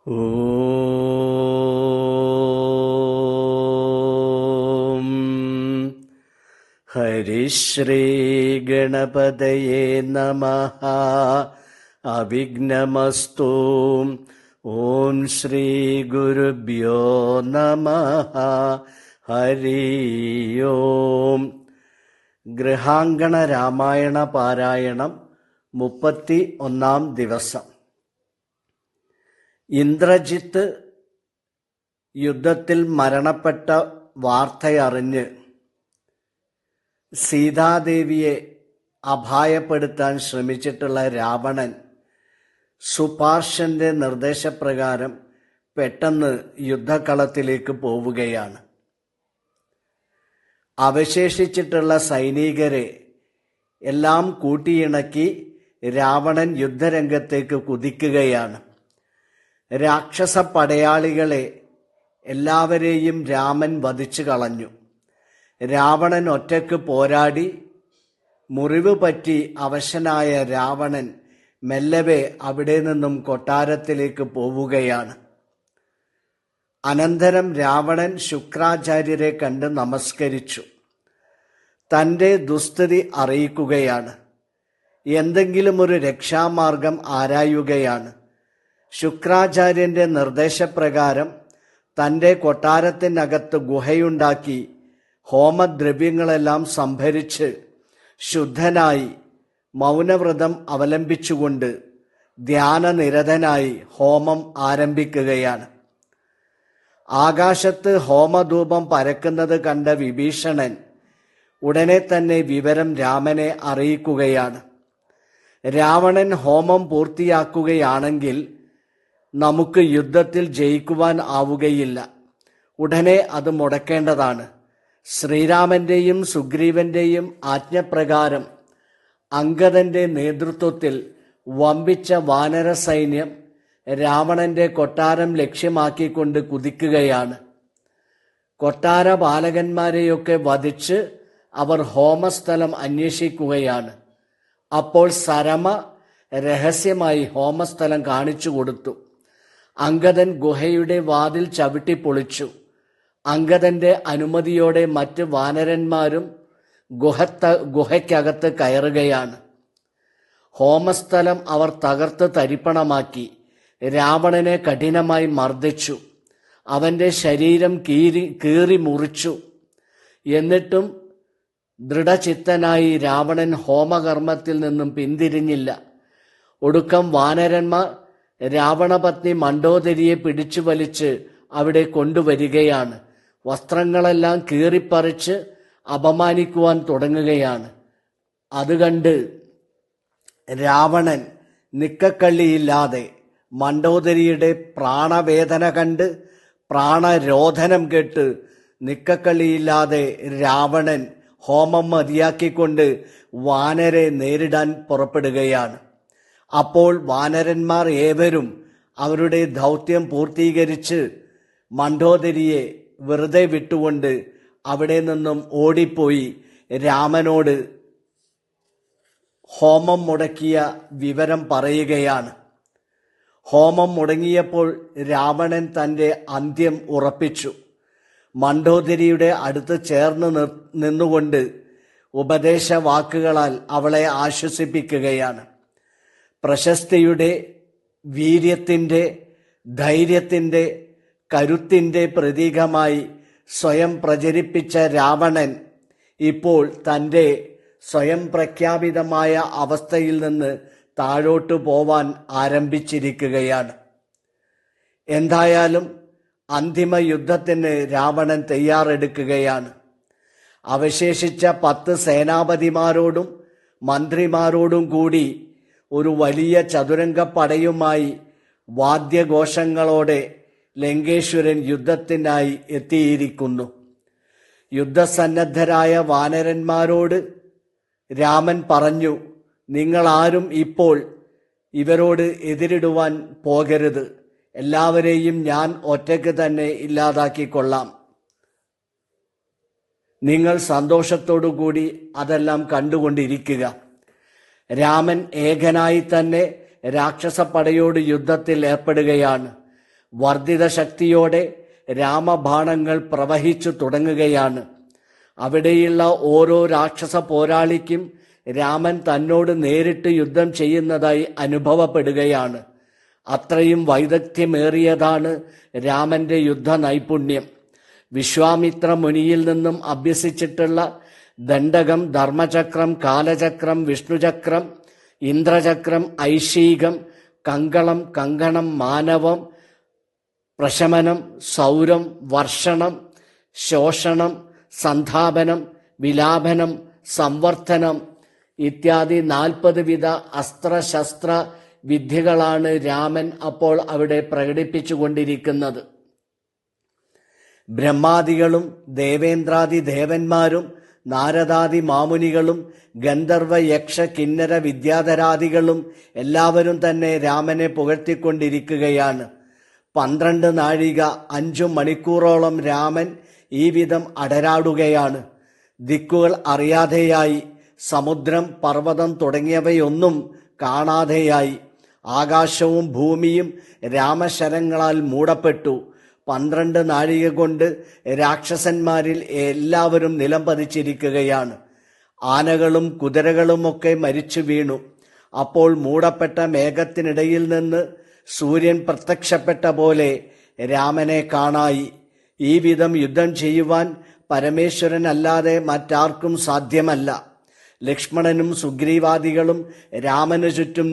ഓം ഹരിശ്രീ ഗണപതയേ നമഃ. അവിഘ്നമസ്തു. ഓം ശ്രീ ഗുരുഭ്യോ നമഃ. ഹരി ഓം. ഗൃഹാങ്കണ രാമായണ പാരായണം 31-ാം ദിവസം. ഇന്ദ്രജിത്ത് യുദ്ധത്തിൽ മരണപ്പെട്ട വാർത്തയറിഞ്ഞ് സീതാദേവിയെ അപായപ്പെടുത്താൻ ശ്രമിച്ചിട്ടുള്ള രാവണൻ സുപാർശന്റെ നിർദ്ദേശപ്രകാരം പെട്ടെന്ന് യുദ്ധക്കളത്തിലേക്ക് പോവുകയാണ്. അവശേഷിച്ചിട്ടുള്ള സൈനികരെ എല്ലാം കൂട്ടിയിണക്കി രാവണൻ യുദ്ധരംഗത്തേക്ക് കുതിക്കുകയാണ്. രാക്ഷസ പടയാളികളെ എല്ലാവരെയും രാമൻ വധിച്ചു കളഞ്ഞു. രാവണൻ ഒറ്റയ്ക്ക് പോരാടി മുറിവ് പറ്റി അവശനായ രാവണൻ മെല്ലവേ അവിടെ നിന്നും കൊട്ടാരത്തിലേക്ക് പോവുകയാണ്. അനന്തരം രാവണൻ ശുക്രാചാര്യരെ കണ്ട് നമസ്കരിച്ചു. തൻ്റെ ദുസ്ഥിതി അറിയിക്കുകയാണ്. എന്തെങ്കിലും ഒരു രക്ഷാമാർഗം ആരായുകയാണ്. ശുക്രാചാര്യന്റെ നിർദ്ദേശപ്രകാരം തൻ്റെ കൊട്ടാരത്തിനകത്ത് ഗുഹയുണ്ടാക്കി ഹോമദ്രവ്യങ്ങളെല്ലാം സംഭരിച്ച് ശുദ്ധനായി മൗനവ്രതം അവലംബിച്ചുകൊണ്ട് ധ്യാനനിരതനായി ഹോമം ആരംഭിക്കുകയാണ്. ആകാശത്ത് ഹോമധൂപം പരക്കുന്നത് കണ്ട വിഭീഷണൻ ഉടനെ തന്നെ വിവരം രാമനെ അറിയിക്കുകയാണ്. രാവണൻ ഹോമം പൂർത്തിയാക്കുകയാണെങ്കിൽ നമുക്ക് യുദ്ധത്തിൽ ജയിക്കുവാൻ ആവുകയില്ല. ഉടനെ അത് മുടക്കേണ്ടതാണ്. ശ്രീരാമന്റെയും സുഗ്രീവന്റെയും ആജ്ഞപ്രകാരം അംഗദന്റെ നേതൃത്വത്തിൽ വമ്പിച്ച വാനര സൈന്യം രാവണന്റെ കൊട്ടാരം ലക്ഷ്യമാക്കിക്കൊണ്ട് കുതിക്കുകയാണ്. കൊട്ടാര ബാലകന്മാരെയൊക്കെ വധിച്ച് അവർ ഹോമസ്ഥലം അന്വേഷിക്കുകയാണ്. അപ്പോൾ സരമ രഹസ്യമായി ഹോമസ്ഥലം കാണിച്ചു കൊടുത്തു. അംഗദൻ ഗുഹയുടെ വാതിൽ ചവിട്ടിപ്പൊളിച്ചു. അംഗദന്റെ അനുമതിയോടെ മറ്റ് വാനരന്മാരും ഗുഹയ്ക്കകത്ത് കയറുകയാണ്. ഹോമസ്ഥലം അവർ തകർത്ത് തരിപ്പണമാക്കി. രാവണനെ കഠിനമായി മർദ്ദിച്ചു. അവന്റെ ശരീരം കീറി മുറിച്ചു. എന്നിട്ടും ദൃഢചിത്തനായി രാവണൻ ഹോമകർമ്മത്തിൽ നിന്നും പിന്തിരിഞ്ഞില്ല. ഒടുക്കം വാനരന്മാർ രാവണപത്നി മണ്ഡോദരിയെ പിടിച്ചു വലിച്ച് അവിടെ കൊണ്ടുവരികയാണ്. വസ്ത്രങ്ങളെല്ലാം കീറിപ്പറിച്ച് അപമാനിക്കുവാൻ തുടങ്ങുകയാണ്. അതുകണ്ട് രാവണൻ നിക്കക്കള്ളിയില്ലാതെ മണ്ഡോദരിയുടെ പ്രാണവേദന കണ്ട് പ്രാണരോധനം കേട്ട് നിക്കക്കള്ളിയില്ലാതെ രാവണൻ ഹോമം മതിയാക്കിക്കൊണ്ട് വാനരെ നേരിടാൻ പുറപ്പെടുകയാണ്. അപ്പോൾ വാനരന്മാർ ഏവരും അവരുടെ ദൗത്യം പൂർത്തീകരിച്ച് മണ്ഡോദരിയെ വെറുതെ വിട്ടുകൊണ്ട് അവിടെ നിന്നും ഓടിപ്പോയി രാമനോട് ഹോമം മുടക്കിയ വിവരം പറയുകയാണ്. ഹോമം മുടങ്ങിയപ്പോൾ രാവണൻ തൻ്റെ അന്ത്യം ഉറപ്പിച്ചു. മണ്ഡോദരിയുടെ അടുത്ത് ചേർന്ന് നിന്നുകൊണ്ട് ഉപദേശവാക്കുകളാൽ അവളെ ആശ്വസിപ്പിക്കുകയാണ്. പ്രശസ്തിയുടെ, വീര്യത്തിൻ്റെ, ധൈര്യത്തിൻ്റെ, കരുത്തിൻ്റെ പ്രതീകമായി സ്വയം പ്രചരിപ്പിച്ച രാവണൻ ഇപ്പോൾ തൻ്റെ സ്വയം പ്രഖ്യാപിതമായ അവസ്ഥയിൽ നിന്ന് താഴോട്ടു പോവാൻ ആരംഭിച്ചിരിക്കുകയാണ്. എന്തായാലും അന്തിമ യുദ്ധത്തിന് രാവണൻ തയ്യാറെടുക്കുകയാണ്. അവശേഷിച്ച 10 സേനാപതിമാരോടും മന്ത്രിമാരോടും കൂടി ഒരു വലിയ ചതുരംഗപ്പടയുമായി വാദ്യഘോഷങ്ങളോടെ ലങ്കേശ്വരൻ യുദ്ധത്തിനായി എത്തിയിരിക്കുന്നു. യുദ്ധസന്നദ്ധരായ വാനരന്മാരോട് രാമൻ പറഞ്ഞു, നിങ്ങളാരും ഇപ്പോൾ ഇവരോട് എതിരിടുവാൻ പോകരുത്. എല്ലാവരെയും ഞാൻ ഒറ്റയ്ക്ക് തന്നെ ഇല്ലാതാക്കിക്കൊള്ളാം. നിങ്ങൾ സന്തോഷത്തോടു കൂടി അതെല്ലാം കണ്ടുകൊണ്ടിരിക്കുക. രാമൻ ഏകനായി തന്നെ രാക്ഷസപ്പടയോട് യുദ്ധത്തിൽ ഏർപ്പെടുകയാണ്. വർദ്ധിത ശക്തിയോടെ രാമബാണങ്ങൾ പ്രവഹിച്ചു തുടങ്ങുകയാണ്. അവിടെയുള്ള ഓരോ രാക്ഷസ പോരാളിക്കും രാമൻ തന്നോട് നേരിട്ട് യുദ്ധം ചെയ്യുന്നതായി അനുഭവപ്പെടുകയാണ്. അത്രയും വൈദഗ്ധ്യമേറിയതാണ് രാമന്റെ യുദ്ധ നൈപുണ്യം. വിശ്വാമിത്ര മുനിയിൽ നിന്നും അഭ്യസിച്ചിട്ടുള്ള ദണ്ഡകം, ധർമ്മചക്രം, കാലചക്രം, വിഷ്ണുചക്രം, ഇന്ദ്രചക്രം, ഐശീകം, കങ്കളം, കങ്കണം, മാനവം, പ്രശമനം, സൗരം, വർഷണം, ശോഷണം, സന്ധാപനം, വിലാപനം, സംവർദ്ധനം ഇത്യാദി 40 വിധ അസ്ത്രശസ്ത്ര വിദ്യകളാണ് രാമൻ അപ്പോൾ അവിടെ പ്രകടിപ്പിച്ചുകൊണ്ടിരിക്കുന്നത്. ബ്രഹ്മാദികളും ദേവേന്ദ്രാദി ദേവന്മാരും നാരദാദി മാമുനികളും ഗന്ധർവ യക്ഷ കിന്നര വിദ്യാധരാദികളും എല്ലാവരും തന്നെ രാമനെ പുകഴ്ത്തിക്കൊണ്ടിരിക്കുകയാണ്. 12 നാഴിക 5 മണിക്കൂറോളം രാമൻ ഈ വിധം അടരാടുകയാണ്. ദിക്കുകൾ അറിയാതെയായി, സമുദ്രം, പർവ്വതം തുടങ്ങിയവയൊന്നും കാണാതെയായി. ആകാശവും ഭൂമിയും രാമശരങ്ങളാൽ മൂടപ്പെട്ടു. 12 നാഴിക കൊണ്ട് രാക്ഷസന്മാരിൽ എല്ലാവരും നിലം പതിച്ചിരിക്കുകയാണ്. ആനകളും കുതിരകളുമൊക്കെ മരിച്ചു വീണു. അപ്പോൾ മൂടപ്പെട്ട മേഘത്തിനിടയിൽ നിന്ന് സൂര്യൻ പ്രത്യക്ഷപ്പെട്ട പോലെ രാമനെ കാണായി. ഈ വിധം യുദ്ധം ചെയ്യുവാൻ പരമേശ്വരനല്ലാതെ മറ്റാർക്കും സാധ്യമല്ല. ലക്ഷ്മണനും സുഗ്രീവാദികളും രാമനു ചുറ്റും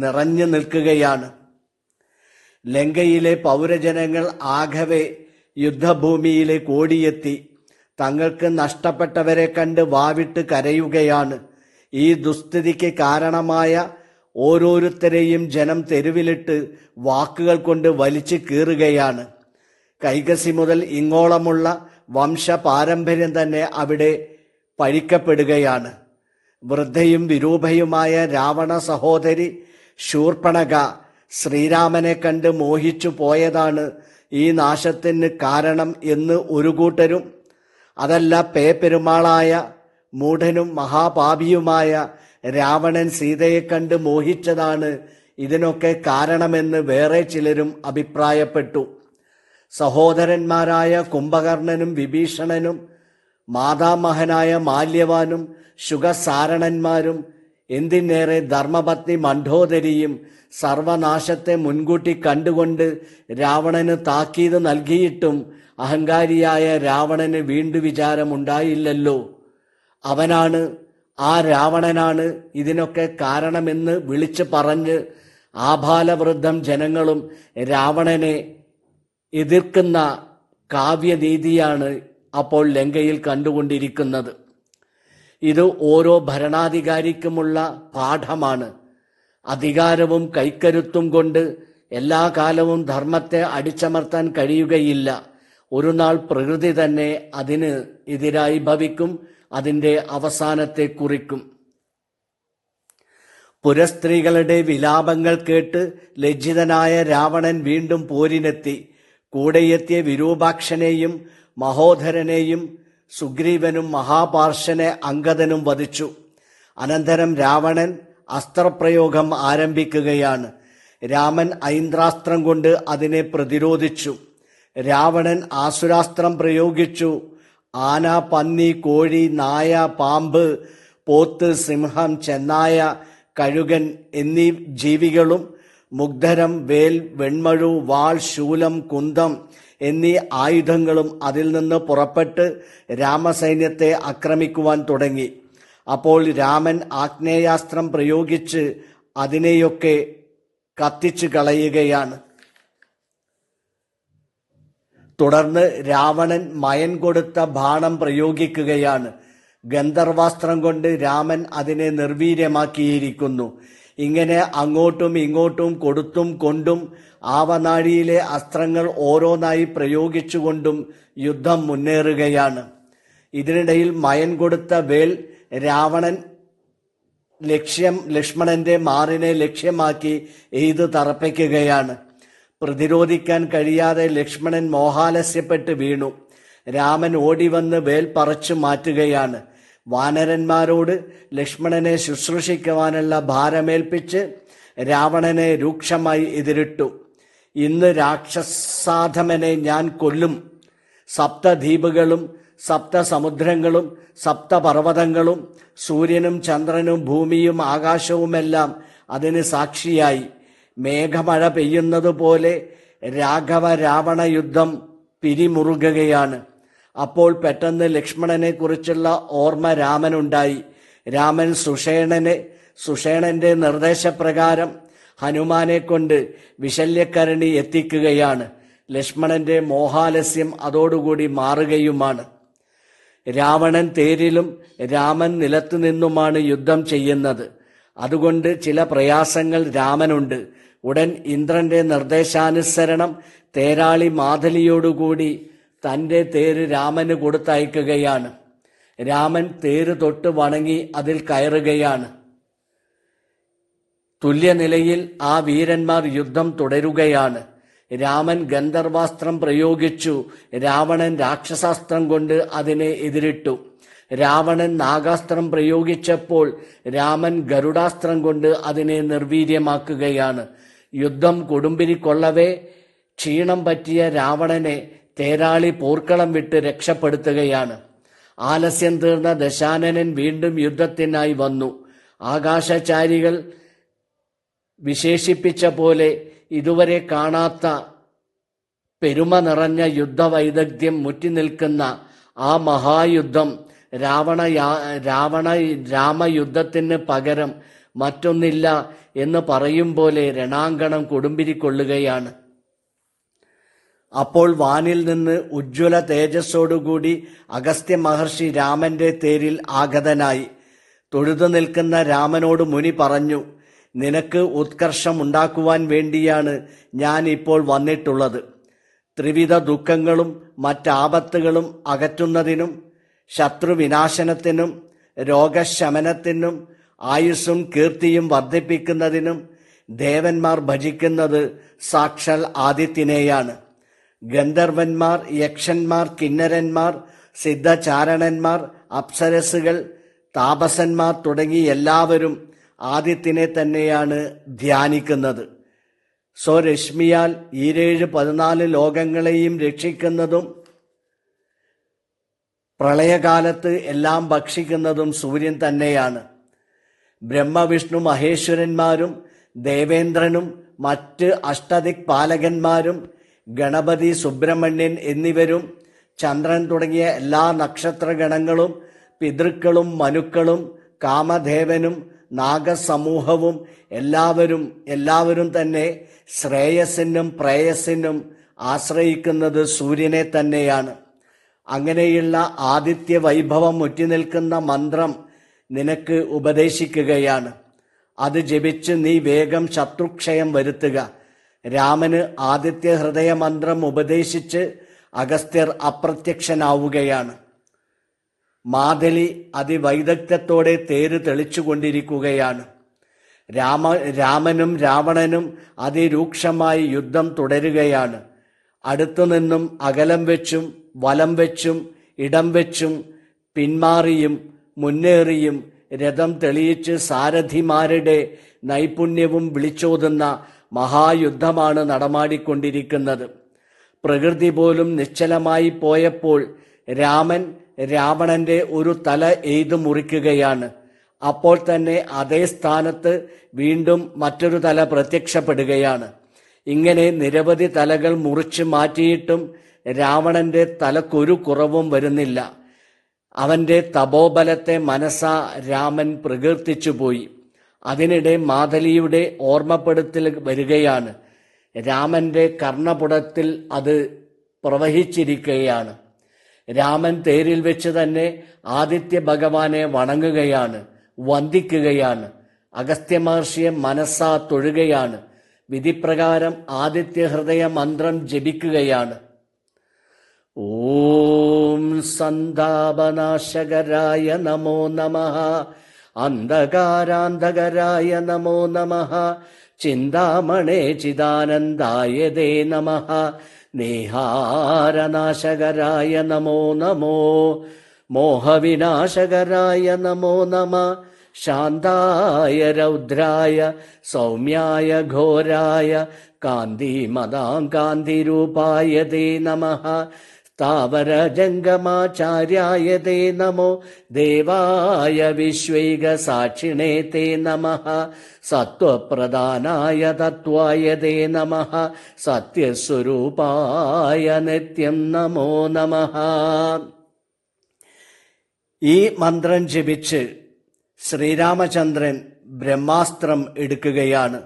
നിറഞ്ഞു നിൽക്കുകയാണ്. ലങ്കയിലെ പൗരജനങ്ങൾ ആകവെ യുദ്ധഭൂമിയിലേക്ക് ഓടിയെത്തി. തങ്ങൾക്ക് നഷ്ടപ്പെട്ടവരെ കണ്ട് വാവിട്ട് കരയുകയാണ്. ഈ ദുസ്ഥിതിക്ക് കാരണമായ ഓരോരുത്തരെയും ജനം തെരുവിലിട്ട് വാക്കുകൾ കൊണ്ട് വലിച്ചു കീറുകയാണ്. കൈകസി മുതൽ ഇങ്ങോളമുള്ള വംശപാരമ്പര്യം തന്നെ അവിടെ പഴിക്കപ്പെടുകയാണ്. വൃദ്ധയും വിരൂപയുമായ രാവണ സഹോദരി ശൂർപ്പണഖ ശ്രീരാമനെ കണ്ട് മോഹിച്ചു പോയതാണ് ഈ നാശത്തിന് കാരണം എന്ന് ഒരു കൂട്ടരും, അതല്ല പേപ്പെരുമാളായ മൂഢനും മഹാപാപിയുമായ രാവണൻ സീതയെ കണ്ട് മോഹിച്ചതാണ് ഇതിനൊക്കെ കാരണമെന്ന് വേറെ ചിലരും അഭിപ്രായപ്പെട്ടു. സഹോദരന്മാരായ കുംഭകർണനും വിഭീഷണനും മാതാമഹനായ മാല്യവാനും ശുഗസാരണന്മാരും എന്തിനേറെ ധർമ്മപത്നി മണ്ഡോദരിയും സർവനാശത്തെ മുൻകൂട്ടി കണ്ടുകൊണ്ട് രാവണന് താക്കീത് നൽകിയിട്ടും അഹങ്കാരിയായ രാവണന് വീണ്ടു വിചാരമുണ്ടായില്ലല്ലോ. അവനാണ്, ആ രാവണനാണ് ഇതിനൊക്കെ കാരണമെന്ന് വിളിച്ചു പറഞ്ഞ് ആബാലവൃദ്ധം ജനങ്ങളും രാവണനെ എതിർക്കുന്ന കാവ്യനീതിയാണ് അപ്പോൾ ലങ്കയിൽ കണ്ടുകൊണ്ടിരിക്കുന്നത്. ഇത് ഓരോ ഭരണാധികാരിക്കുമുള്ള പാഠമാണ്. അധികാരവും കൈക്കരുത്തും കൊണ്ട് എല്ലാ കാലവും ധർമ്മത്തെ അടിച്ചമർത്താൻ കഴിയുകയില്ല. ഒരു നാൾ പ്രകൃതി തന്നെ അതിന് എതിരായി ഭവിക്കും, അതിൻ്റെ അവസാനത്തെ കുറിക്കും. പുരസ്ത്രീകളുടെ വിലാപങ്ങൾ കേട്ട് ലജ്ജിതനായ രാവണൻ വീണ്ടും പോരിനെത്തി. കൂടെയെത്തിയ വിരൂപാക്ഷനെയും മഹോധരനെയും സുഗ്രീവനും മഹാപാർശ്വനെ അംഗദനും വധിച്ചു. അനന്തരം രാവണൻ അസ്ത്രപ്രയോഗം ആരംഭിക്കുകയാണ്. രാമൻ ഐന്ദ്രാസ്ത്രം കൊണ്ട് അതിനെ പ്രതിരോധിച്ചു. രാവണൻ ആസുരാസ്ത്രം പ്രയോഗിച്ചു. ആന, പന്നി, കോഴി, നായ, പാമ്പ്, പോത്ത്, സിംഹം, ചെന്നായ, കഴുകൻ എന്നീ ജീവികളും മുഗ്ധരം, വേൽ, വെൺമഴു, വാൾ, ശൂലം, കുന്തം എന്നീ ആയുധങ്ങളും അതിൽ നിന്ന് പുറപ്പെട്ട് രാമസൈന്യത്തെ ആക്രമിക്കുവാൻ തുടങ്ങി. അപ്പോൾ രാമൻ ആഗ്നേയാസ്ത്രം പ്രയോഗിച്ച് അതിനെയൊക്കെ കത്തിച്ചു കളയുകയാണ്. തുടർന്ന് രാവണൻ മയൻ കൊടുത്ത ബാണം പ്രയോഗിക്കുകയാണ്. ഗന്ധർവാസ്ത്രം കൊണ്ട് രാമൻ അതിനെ നിർവീര്യമാക്കിയിരിക്കുന്നു. ഇങ്ങനെ അങ്ങോട്ടും ഇങ്ങോട്ടും കൊടുത്തും കൊണ്ടും ആവനാഴിയിലെ അസ്ത്രങ്ങൾ ഓരോന്നായി പ്രയോഗിച്ചുകൊണ്ടും യുദ്ധം മുന്നേറുകയാണ്. ഇതിനിടയിൽ മയൻ കൊടുത്ത വേൽ രാവണൻ ലക്ഷ്മണന്റെ മാറിനെ ലക്ഷ്യമാക്കി എയ്ത് തറപ്പിക്കുകയാണ്. പ്രതിരോധിക്കാൻ കഴിയാതെ ലക്ഷ്മണൻ മോഹാലസ്യപ്പെട്ട് വീണു. രാമൻ ഓടിവന്ന് വേൽ പറിച്ചു മാറ്റുകയാണ്. വാനരന്മാരോട് ലക്ഷ്മണനെ ശുശ്രൂഷിക്കുവാനുള്ള ഭാരമേൽപ്പിച്ച് രാവണനെ രൂക്ഷമായി എതിരിട്ടു. ഇന്ന് രാക്ഷസാധമനെ ഞാൻ കൊല്ലും. സപ്തദ്വീപുകളും സപ്തസമുദ്രങ്ങളും സപ്തപർവ്വതങ്ങളും സൂര്യനും ചന്ദ്രനും ഭൂമിയും ആകാശവുമെല്ലാം അതിന് സാക്ഷിയായി. മേഘമഴ പെയ്യുന്നത് പോലെ രാഘവ രാവണ യുദ്ധം പിരിമുറുകുകയാണ്. അപ്പോൾ പെട്ടെന്ന് ലക്ഷ്മണനെ കുറിച്ചുള്ള ഓർമ്മ രാമനുണ്ടായി. രാമൻ സുഷേണന്റെ നിർദ്ദേശപ്രകാരം ഹനുമാനെ കൊണ്ട് വിശല്യക്കരണി എത്തിക്കുകയാണ്. ലക്ഷ്മണന്റെ മോഹാലസ്യം അതോടുകൂടി മാറുകയുമാണ്. രാവണൻ തേരിലും രാമൻ നിലത്തു നിന്നുമാണ് യുദ്ധം ചെയ്യുന്നത്. അതുകൊണ്ട് ചില പ്രയാസങ്ങൾ രാമനുണ്ട്. ഉടൻ ഇന്ദ്രന്റെ നിർദ്ദേശാനുസരണം തേരാളി മാതലിയോടുകൂടി തൻ്റെ തേര് രാമന് കൊടുത്തയക്കുകയാണ്. രാമൻ തേര് തൊട്ട് വണങ്ങി അതിൽ കയറുകയാണ്. തുല്യനിലയിൽ ആ വീരന്മാർ യുദ്ധം തുടരുകയാണ്. രാമൻ ഗന്ധർവാസ്ത്രം പ്രയോഗിച്ചു. രാവണൻ രാക്ഷസാസ്ത്രം കൊണ്ട് അതിനെ എതിരിട്ടു. രാവണൻ നാഗാസ്ത്രം പ്രയോഗിച്ചപ്പോൾ രാമൻ ഗരുഡാസ്ത്രം കൊണ്ട് അതിനെ നിർവീര്യമാക്കുകയാണ്. യുദ്ധം കൊടുമ്പിരിക്കൊള്ളവേ ക്ഷീണം പറ്റിയ രാവണനെ തേരാളി പോർക്കളം വിട്ട് രക്ഷപ്പെടുത്തുകയാണ്. ആലസ്യം തീർന്ന ദശാനനൻ വീണ്ടും യുദ്ധത്തിനായി വന്നു. ആകാശചാരികൾ വിശേഷിപ്പിച്ച പോലെ ഇതുവരെ കാണാത്ത പെരുമ നിറഞ്ഞ യുദ്ധവൈദഗ്ധ്യം മുറ്റിനിൽക്കുന്ന ആ മഹായുദ്ധം രാമയുദ്ധത്തിന് പകരം മറ്റൊന്നില്ല എന്ന് പറയും പോലെ രണാങ്കണം കൊടുമ്പിരിക്കൊള്ളുകയാണ്. അപ്പോൾ വാനിൽ നിന്ന് ഉജ്ജ്വല തേജസ്സോടുകൂടി അഗസ്ത്യ മഹർഷി രാമന്റെ തേരിൽ ആഗതനായി. തൊഴുതു നിൽക്കുന്ന രാമനോട് മുനി പറഞ്ഞു, നിനക്ക് ഉത്കർഷമുണ്ടാക്കുവാൻ വേണ്ടിയാണ് ഞാൻ ഇപ്പോൾ വന്നിട്ടുള്ളത്. ത്രിവിധ ദുഃഖങ്ങളും മറ്റാപത്തുകളും അകറ്റുന്നതിനും ശത്രുവിനാശനത്തിനും രോഗശമനത്തിനും ആയുസ്സും കീർത്തിയും വർദ്ധിപ്പിക്കുന്നതിനും ദേവന്മാർ ഭജിക്കുന്നത് സാക്ഷാൽ ആദിത്യനെയാണ്. ഗന്ധർവന്മാർ, യക്ഷന്മാർ, കിന്നരന്മാർ, സിദ്ധചാരണന്മാർ, അപ്സരസുകൾ, താപസന്മാർ തുടങ്ങി എല്ലാവരും ആദിത്യനെ തന്നെയാണ് ധ്യാനിക്കുന്നത്. സ്വരശ്മിയാൽ 14 ലോകങ്ങളെയും രക്ഷിക്കുന്നതും പ്രളയകാലത്ത് എല്ലാം ഭക്ഷിക്കുന്നതും സൂര്യൻ തന്നെയാണ്. ബ്രഹ്മവിഷ്ണു മഹേശ്വരന്മാരും ദേവേന്ദ്രനും മറ്റ് അഷ്ടദിക്പാലകന്മാരും ഗണപതി, സുബ്രഹ്മണ്യൻ എന്നിവരും ചന്ദ്രൻ തുടങ്ങിയ എല്ലാ നക്ഷത്രഗണങ്ങളും പിതൃക്കളും മനുക്കളും കാമദേവനും നാഗസമൂഹവും എല്ലാവരും തന്നെ ശ്രേയസ്സിനും പ്രേയസ്സിനും ആശ്രയിക്കുന്നത് സൂര്യനെ തന്നെയാണ്. അങ്ങനെയുള്ള ആദിത്യ വൈഭവം മുറ്റിനിൽക്കുന്ന മന്ത്രം നിനക്ക് ഉപദേശിക്കുകയാണ്. അത് ജപിച്ച് നീ വേഗം ശത്രുക്ഷയം വരുത്തുക. രാമന് ആദിത്യ ഹൃദയ മന്ത്രം ഉപദേശിച്ച് അഗസ്ത്യർ അപ്രത്യക്ഷനാവുകയാണ്. മാതലി അതിവൈദഗ്ധ്യത്തോടെ തേര് തെളിച്ചുകൊണ്ടിരിക്കുകയാണ്. രാമനും രാവണനും അതിരൂക്ഷമായി യുദ്ധം തുടരുകയാണ്. അടുത്തുനിന്നും അകലം വെച്ചും വലം വെച്ചും ഇടം വെച്ചും പിന്മാറിയും മുന്നേറിയും രഥം തെളിയിച്ച് സാരഥിമാരുടെ നൈപുണ്യവും വിളിച്ചോതുന്ന മഹായുദ്ധമാണ് നടമാടിക്കൊണ്ടിരിക്കുന്നത്. പ്രകൃതി പോലും നിശ്ചലമായി പോയപ്പോൾ രാമൻ രാവണന്റെ ഒരു തല എയ്തു മുറിക്കുകയാണ്. അപ്പോൾ തന്നെ അതേ സ്ഥാനത്ത് വീണ്ടും മറ്റൊരു തല പ്രത്യക്ഷപ്പെടുകയാണ്. ഇങ്ങനെ നിരവധി തലകൾ മുറിച്ചു മാറ്റിയിട്ടും രാവണന്റെ തലക്കൊരു കുറവും വരുന്നില്ല. അവന്റെ തപോബലത്തെ മനസ്സാ രാമൻ പ്രകീർത്തിച്ചുപോയി. അതിനിടെ മാതലിയുടെ ഓർമ്മപ്പെടുത്തൽ വരികയാണ്. രാമന്റെ കർണപുടത്തിൽ അത് പ്രവഹിച്ചിരിക്കുകയാണ്. രാമൻ തേരിൽ വെച്ച് തന്നെ ആദിത്യ ഭഗവാനെ വണങ്ങുകയാണ്, വന്ദിക്കുകയാണ്. അഗസ്ത്യ മഹർഷിയെ മനസ്സാ തൊഴുകയാണ്. വിധിപ്രകാരം ആദിത്യ ഹൃദയ മന്ത്രം ജപിക്കുകയാണ്. ഓം സന്താപനാശകരായ നമോ നമഃ, അന്ധകാരാന്ധകരായ നമോ നമഃ, ചിന്താമണേ ചിദാനന്ദായ ദേ നമഃ, നേഹാരനാശകരായ നമോ നമോ, മോഹവിനാശകരായ നമോ നമഃ, ശാന്തായ രൗദ്രായ സൗമ്യായ ഘോരായ കാന്തിമതാകാന്തിരൂപായ തേ നമഃ. സ്ഥാവരജംഗമാചാര്യായ തേ നമോ. ദേവായ വിശ്വൈകസാക്ഷിണേ തേ നമഃ. സത്വപ്രധാനായ തത്വായ തേ നമഃ. സത്യസ്വരൂപായ നിത്യം നമോ നമഃ. ഈ മന്ത്രം ജപിച്ച് ശ്രീരാമചന്ദ്രൻ ബ്രഹ്മാസ്ത്രം എടുക്കുകയാണ്.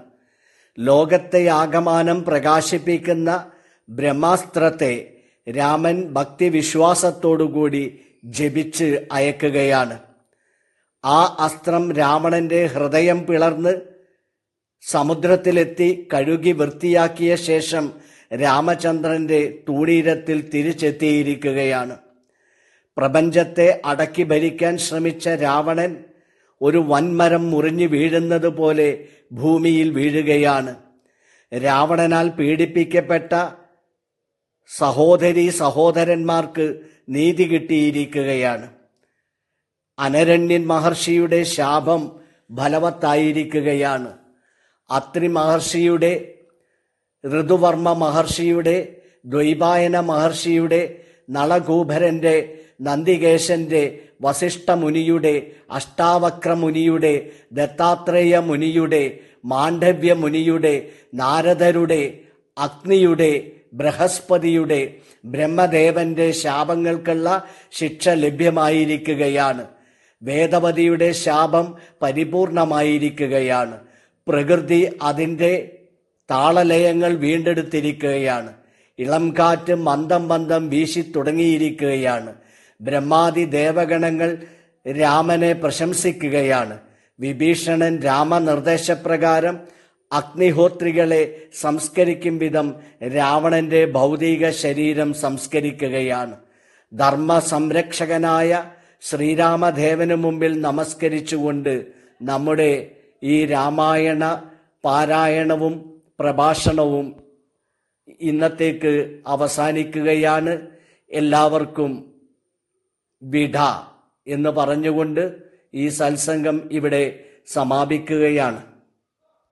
ലോകത്തെ ആകമാനം പ്രകാശിപ്പിക്കുന്ന ബ്രഹ്മാസ്ത്രത്തെ രാമൻ ഭക്തിവിശ്വാസത്തോടുകൂടി ജപിച്ച് അയക്കുകയാണ്. ആ അസ്ത്രം രാവണന്റെ ഹൃദയം പിളർന്ന് സമുദ്രത്തിലെത്തി കഴുകി വൃത്തിയാക്കിയ ശേഷം രാമചന്ദ്രന്റെ തൂണീരത്തിൽ തിരിച്ചെത്തിയിരിക്കുകയാണ്. പ്രപഞ്ചത്തെ അടക്കി ഭരിക്കാൻ ശ്രമിച്ച രാവണൻ ഒരു വൻമരം മുറിഞ്ഞു വീഴുന്നത് പോലെ ഭൂമിയിൽ വീഴുകയാണ്. രാവണനാൽ പീഡിപ്പിക്കപ്പെട്ട സഹോദരീ സഹോദരന്മാർക്ക് നീതി കിട്ടിയിരിക്കുകയാണ്. അനരണ്യൻ മഹർഷിയുടെ ശാപം ഫലവത്തായിരിക്കുകയാണ്. അത്രി മഹർഷിയുടെ, ഋതുവർമ്മ മഹർഷിയുടെ, ദ്വൈപായന മഹർഷിയുടെ, നളകൂഭരന്റെ, നന്ദികേശന്റെ, വസിഷ്ഠ മുനിയുടെ, അഷ്ടാവക്ര മുനിയുടെ, ദത്താത്രേയ മുനിയുടെ, മാണ്ഡവ്യ മുനിയുടെ, നാരദരുടെ, അഗ്നിയുടെ, ബൃഹസ്പതിയുടെ, ബ്രഹ്മദേവന്റെ ശാപങ്ങൾക്കുള്ള ശിക്ഷ ലഭ്യമായിരിക്കുകയാണ്. വേദവതിയുടെ ശാപം പരിപൂർണമായിരിക്കുകയാണ്. പ്രകൃതി അതിൻ്റെ താളലയങ്ങൾ വീണ്ടെടുത്തിരിക്കുകയാണ്. ഇളം കാറ്റ് മന്ദം മന്ദം വീശി തുടങ്ങിയിരിക്കുകയാണ്. ബ്രഹ്മാദി ദേവഗണങ്ങൾ രാമനെ പ്രശംസിക്കുകയാണ്. വിഭീഷണൻ രാമനിർദ്ദേശപ്രകാരം അഗ്നിഹോത്രികളെ സംസ്കരിക്കും വിധം രാവണന്റെ ഭൗതിക ശരീരം സംസ്കരിക്കുകയാണ്. ധർമ്മ സംരക്ഷകനായ ശ്രീരാമദേവന് മുമ്പിൽ നമസ്കരിച്ചുകൊണ്ട് നമ്മുടെ ഈ രാമായണ പാരായണവും പ്രഭാഷണവും ഇന്നത്തേക്ക് അവസാനിക്കുകയാണ്. എല്ലാവർക്കും വിട എന്ന് പറഞ്ഞുകൊണ്ട് ഈ സത്സംഗം ഇവിടെ സമാപിക്കുകയാണ്.